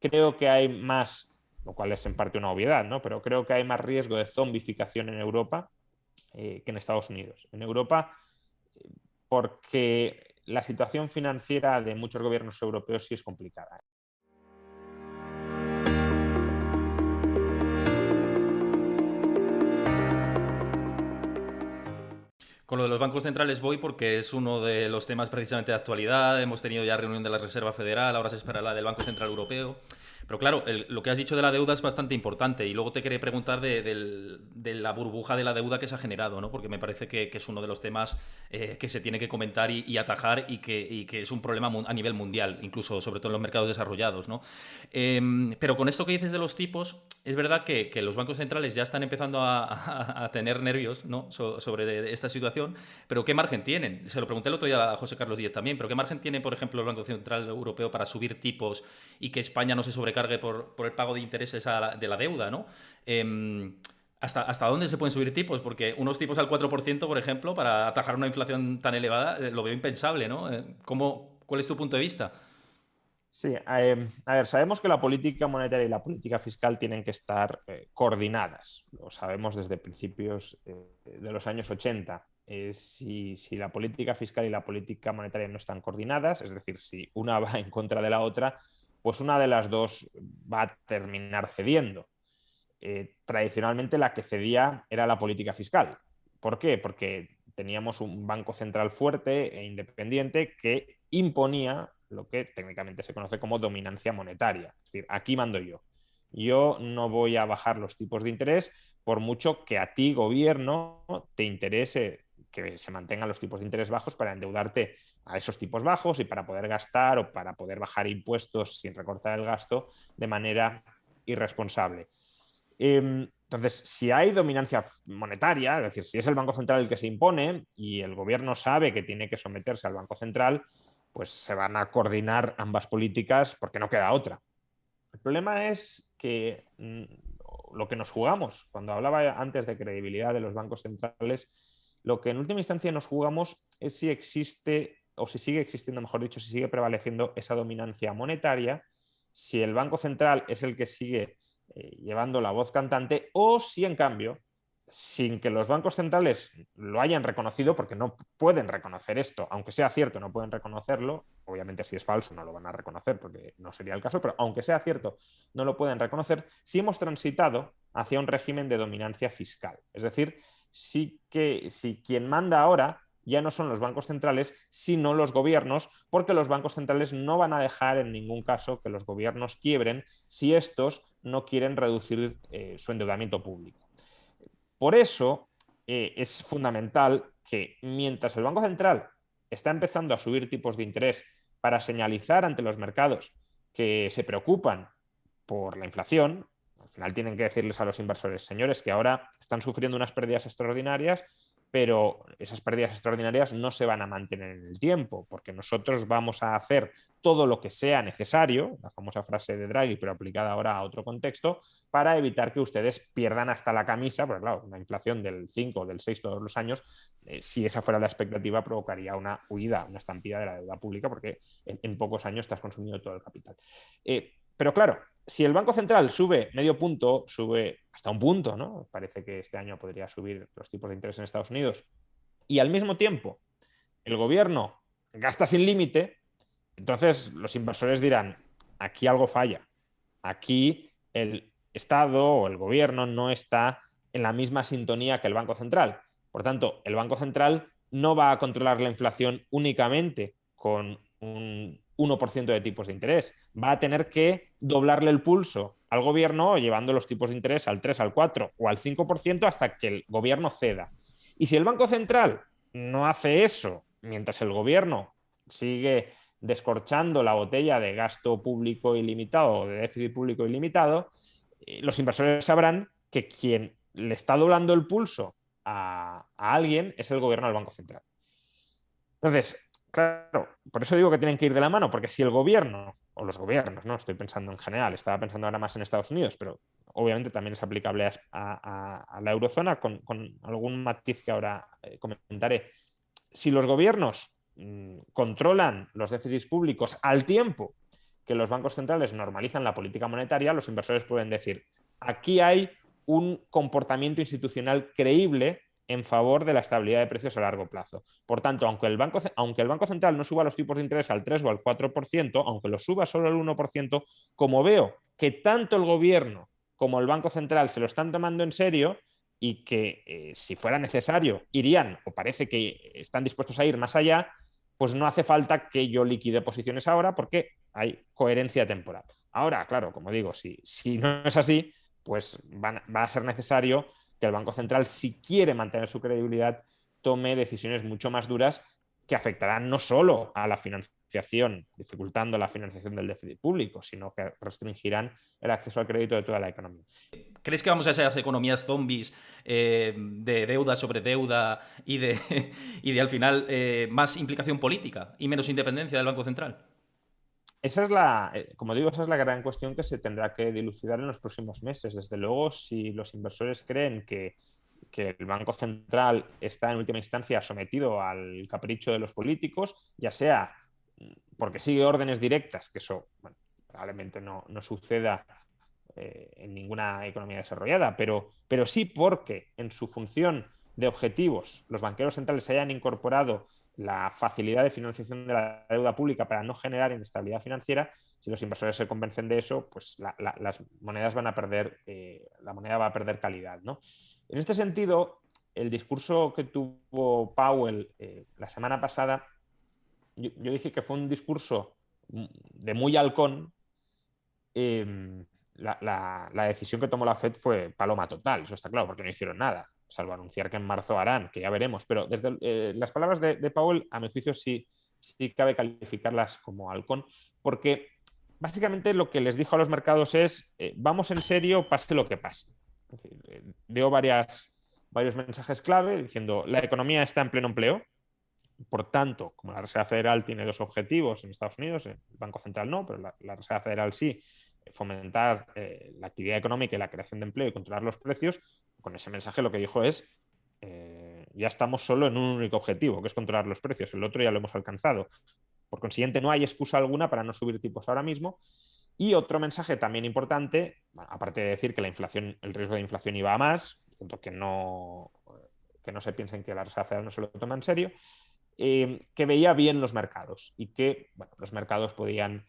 creo que hay más, lo cual es en parte una obviedad, ¿no? Pero creo que hay más riesgo de zombificación en Europa que en Estados Unidos. En Europa, porque la situación financiera de muchos gobiernos europeos sí es complicada. Con lo de los bancos centrales voy porque es uno de los temas precisamente de actualidad. Hemos tenido ya reunión de la Reserva Federal, ahora se espera la del Banco Central Europeo. Pero claro, lo que has dicho de la deuda es bastante importante y luego te quería preguntar de la burbuja de la deuda que se ha generado, ¿no? Porque me parece que es uno de los temas que se tiene que comentar y atajar y que es un problema a nivel mundial, incluso sobre todo en los mercados desarrollados, ¿no? Pero con esto que dices de los tipos, es verdad que los bancos centrales ya están empezando a tener nervios, ¿no? Sobre esta situación, pero ¿qué margen tienen? Se lo pregunté el otro día a José Carlos Díez también, pero ¿qué margen tiene, por ejemplo, el Banco Central Europeo para subir tipos y que España no se sobrecargue por el pago de intereses de la deuda, ¿no? ¿Hasta dónde se pueden subir tipos? Porque unos tipos al 4%, por ejemplo, para atajar una inflación tan elevada, lo veo impensable, ¿no? ¿Cuál es tu punto de vista? Sí, a ver, sabemos que la política monetaria y la política fiscal tienen que estar coordinadas. Lo sabemos desde principios de los años 80. Si la política fiscal y la política monetaria no están coordinadas, es decir, si una va en contra de la otra, pues una de las dos va a terminar cediendo. Tradicionalmente la que cedía era la política fiscal. ¿Por qué? Porque teníamos un banco central fuerte e independiente que imponía lo que técnicamente se conoce como dominancia monetaria. Es decir, aquí mando yo. Yo no voy a bajar los tipos de interés por mucho que a ti, gobierno, te interese que se mantengan los tipos de interés bajos para endeudarte a esos tipos bajos y para poder gastar o para poder bajar impuestos sin recortar el gasto de manera irresponsable. Entonces, si hay dominancia monetaria, es decir, si es el Banco Central el que se impone y el gobierno sabe que tiene que someterse al Banco Central, pues se van a coordinar ambas políticas porque no queda otra. El problema es que lo que nos jugamos, cuando hablaba antes de credibilidad de los bancos centrales, lo que en última instancia nos jugamos es si existe, o si sigue existiendo, mejor dicho, si sigue prevaleciendo esa dominancia monetaria, si el Banco Central es el que sigue llevando la voz cantante, o si en cambio, sin que los bancos centrales lo hayan reconocido, porque no pueden reconocer esto, aunque sea cierto, no pueden reconocerlo, obviamente si es falso no lo van a reconocer porque no sería el caso, pero aunque sea cierto, no lo pueden reconocer, si hemos transitado hacia un régimen de dominancia fiscal. Es decir, sí que si quien manda ahora ya no son los bancos centrales, sino los gobiernos, porque los bancos centrales no van a dejar en ningún caso que los gobiernos quiebren si estos no quieren reducir su endeudamiento público. Por eso es fundamental que mientras el Banco Central está empezando a subir tipos de interés para señalizar ante los mercados que se preocupan por la inflación, al final tienen que decirles a los inversores, señores, que ahora están sufriendo unas pérdidas extraordinarias, pero esas pérdidas extraordinarias no se van a mantener en el tiempo, porque nosotros vamos a hacer todo lo que sea necesario, la famosa frase de Draghi, pero aplicada ahora a otro contexto, para evitar que ustedes pierdan hasta la camisa, porque claro, una inflación del 5 o del 6 todos los años, si esa fuera la expectativa, provocaría una huida, una estampida de la deuda pública, porque en pocos años estás consumiendo todo el capital. Pero claro, si el Banco Central sube medio punto, sube hasta un punto, ¿no? Parece que este año podría subir los tipos de interés en Estados Unidos, y al mismo tiempo el gobierno gasta sin límite, entonces los inversores dirán, aquí algo falla, aquí el Estado o el gobierno no está en la misma sintonía que el Banco Central. Por tanto, el Banco Central no va a controlar la inflación únicamente con un 1% de tipos de interés. Va a tener que doblarle el pulso al gobierno llevando los tipos de interés al 3, al 4 o al 5% hasta que el gobierno ceda. Y si el Banco Central no hace eso mientras el gobierno sigue descorchando la botella de gasto público ilimitado o de déficit público ilimitado, los inversores sabrán que quien le está doblando el pulso a alguien es el gobierno del Banco Central. Entonces, claro, por eso digo que tienen que ir de la mano, porque si el gobierno, o los gobiernos, no estoy pensando en general, estaba pensando ahora más en Estados Unidos, pero obviamente también es aplicable a la eurozona con algún matiz que ahora comentaré. Si los gobiernos controlan los déficits públicos al tiempo que los bancos centrales normalizan la política monetaria, los inversores pueden decir, aquí hay un comportamiento institucional creíble en favor de la estabilidad de precios a largo plazo. Por tanto, aunque el Banco Central no suba los tipos de interés al 3 o al 4%, aunque los suba solo al 1%, como veo que tanto el gobierno como el Banco Central se lo están tomando en serio y que si fuera necesario irían, o parece que están dispuestos a ir más allá, pues no hace falta que yo liquide posiciones ahora porque hay coherencia temporal. Ahora, claro, como digo, si no es así, pues va a ser necesario que el Banco Central, si quiere mantener su credibilidad, tome decisiones mucho más duras que afectarán no solo a la financiación, dificultando la financiación del déficit público, sino que restringirán el acceso al crédito de toda la economía. ¿Crees que vamos a esas economías zombies de deuda sobre deuda y de, y de al final más implicación política y menos independencia del Banco Central? Esa es como digo, esa es la gran cuestión que se tendrá que dilucidar en los próximos meses. Desde luego, si los inversores creen que el Banco Central está en última instancia sometido al capricho de los políticos, ya sea porque sigue órdenes directas, que eso bueno, probablemente no suceda en ninguna economía desarrollada, pero sí porque en su función de objetivos los banqueros centrales hayan incorporado la facilidad de financiación de la deuda pública para no generar inestabilidad financiera. Si los inversores se convencen de eso, pues las monedas van a perder, la moneda va a perder calidad, ¿no? En este sentido, el discurso que tuvo Powell la semana pasada, yo dije que fue un discurso de muy halcón. La decisión que tomó la Fed fue paloma total, eso está claro, porque no hicieron nada, salvo anunciar que en marzo harán, que ya veremos. Pero desde las palabras de Powell, a mi juicio, sí cabe calificarlas como halcón, porque básicamente lo que les dijo a los mercados es vamos en serio, pase lo que pase. Es decir, dio varios mensajes clave diciendo la economía está en pleno empleo. Por tanto, como la Reserva Federal tiene dos objetivos en Estados Unidos, el Banco Central no, pero la Reserva Federal sí, fomentar la actividad económica y la creación de empleo y controlar los precios, con ese mensaje lo que dijo es ya estamos solo en un único objetivo, que es controlar los precios. El otro ya lo hemos alcanzado. Por consiguiente, no hay excusa alguna para no subir tipos ahora mismo. Y otro mensaje también importante, aparte de decir que la inflación, el riesgo de inflación iba a más, que no se piensen que la Reserva Federal no se lo toma en serio, que veía bien los mercados y que bueno, los mercados podían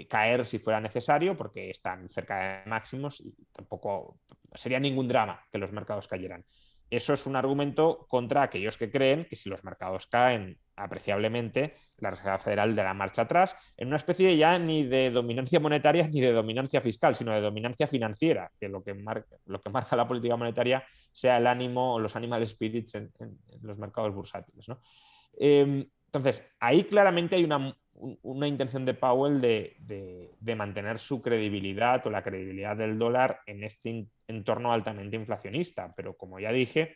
caer si fuera necesario porque están cerca de máximos y tampoco sería ningún drama que los mercados cayeran. Eso es un argumento contra aquellos que creen que si los mercados caen apreciablemente, la Reserva Federal dará marcha atrás en una especie ya ni de dominancia monetaria ni de dominancia fiscal, sino de dominancia financiera, que lo que marca la política monetaria sea el ánimo o los animal spirits en los mercados bursátiles, ¿no? Entonces, ahí claramente hay una intención de Powell de mantener su credibilidad o la credibilidad del dólar en este entorno altamente inflacionista. Pero como ya dije,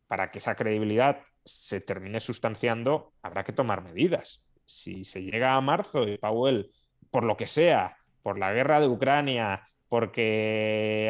para que esa credibilidad se termine sustanciando, habrá que tomar medidas. Si se llega a marzo y Powell, por lo que sea, por la guerra de Ucrania, porque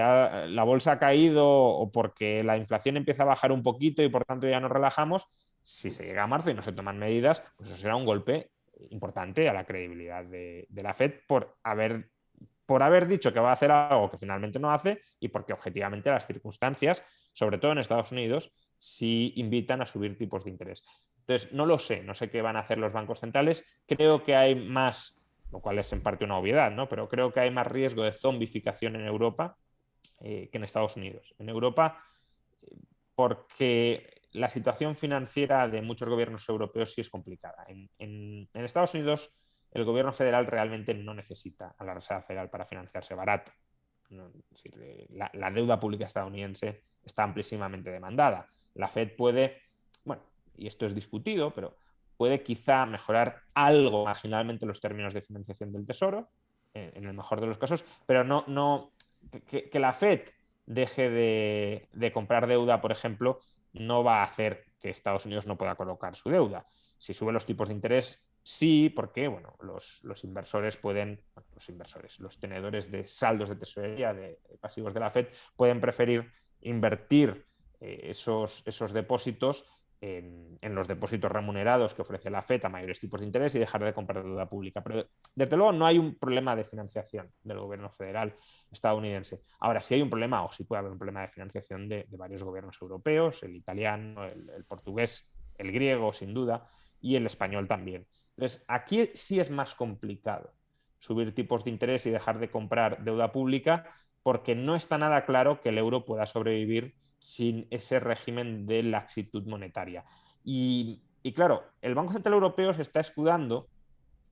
la bolsa ha caído o porque la inflación empieza a bajar un poquito y por tanto ya nos relajamos, si se llega a marzo y no se toman medidas, pues eso será un golpe importante a la credibilidad de la Fed por haber dicho que va a hacer algo que finalmente no hace y porque objetivamente las circunstancias, sobre todo en Estados Unidos, sí invitan a subir tipos de interés. Entonces, no lo sé, no sé qué van a hacer los bancos centrales. Creo que hay más, lo cual es en parte una obviedad, ¿no? Pero creo que hay más riesgo de zombificación en Europa que en Estados Unidos. En Europa, porque la situación financiera de muchos gobiernos europeos sí es complicada. En Estados Unidos, el gobierno federal realmente no necesita a la Reserva Federal para financiarse barato. ¿No? Es decir, la deuda pública estadounidense está amplísimamente demandada. La Fed puede, bueno, y esto es discutido, pero puede quizá mejorar algo marginalmente los términos de financiación del Tesoro, en el mejor de los casos, pero no que la Fed deje de comprar deuda, por ejemplo, no va a hacer que Estados Unidos no pueda colocar su deuda. Si sube los tipos de interés, sí, porque bueno, los inversores pueden, bueno, los tenedores de saldos de tesorería, de pasivos de la Fed, pueden preferir invertir esos depósitos en los depósitos remunerados que ofrece la FED a mayores tipos de interés y dejar de comprar deuda pública. Pero desde luego no hay un problema de financiación del gobierno federal estadounidense. Ahora sí hay un problema, o sí puede haber un problema de financiación de varios gobiernos europeos, el italiano, el portugués, el griego, sin duda, y el español también. Entonces, aquí sí es más complicado subir tipos de interés y dejar de comprar deuda pública porque no está nada claro que el euro pueda sobrevivir sin ese régimen de laxitud monetaria. Y claro, el Banco Central Europeo se está escudando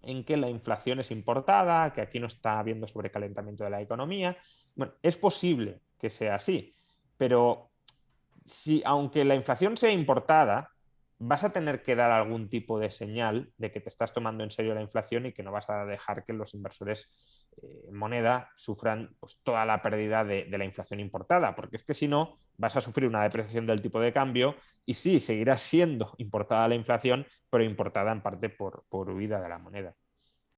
en que la inflación es importada, que aquí no está habiendo sobrecalentamiento de la economía. Bueno, es posible que sea así, pero si, aunque la inflación sea importada, vas a tener que dar algún tipo de señal de que te estás tomando en serio la inflación y que no vas a dejar que los inversores en moneda sufran pues, toda la pérdida de la inflación importada, porque es que si no, vas a sufrir una depreciación del tipo de cambio y sí, seguirá siendo importada la inflación, pero importada en parte por huida de la moneda.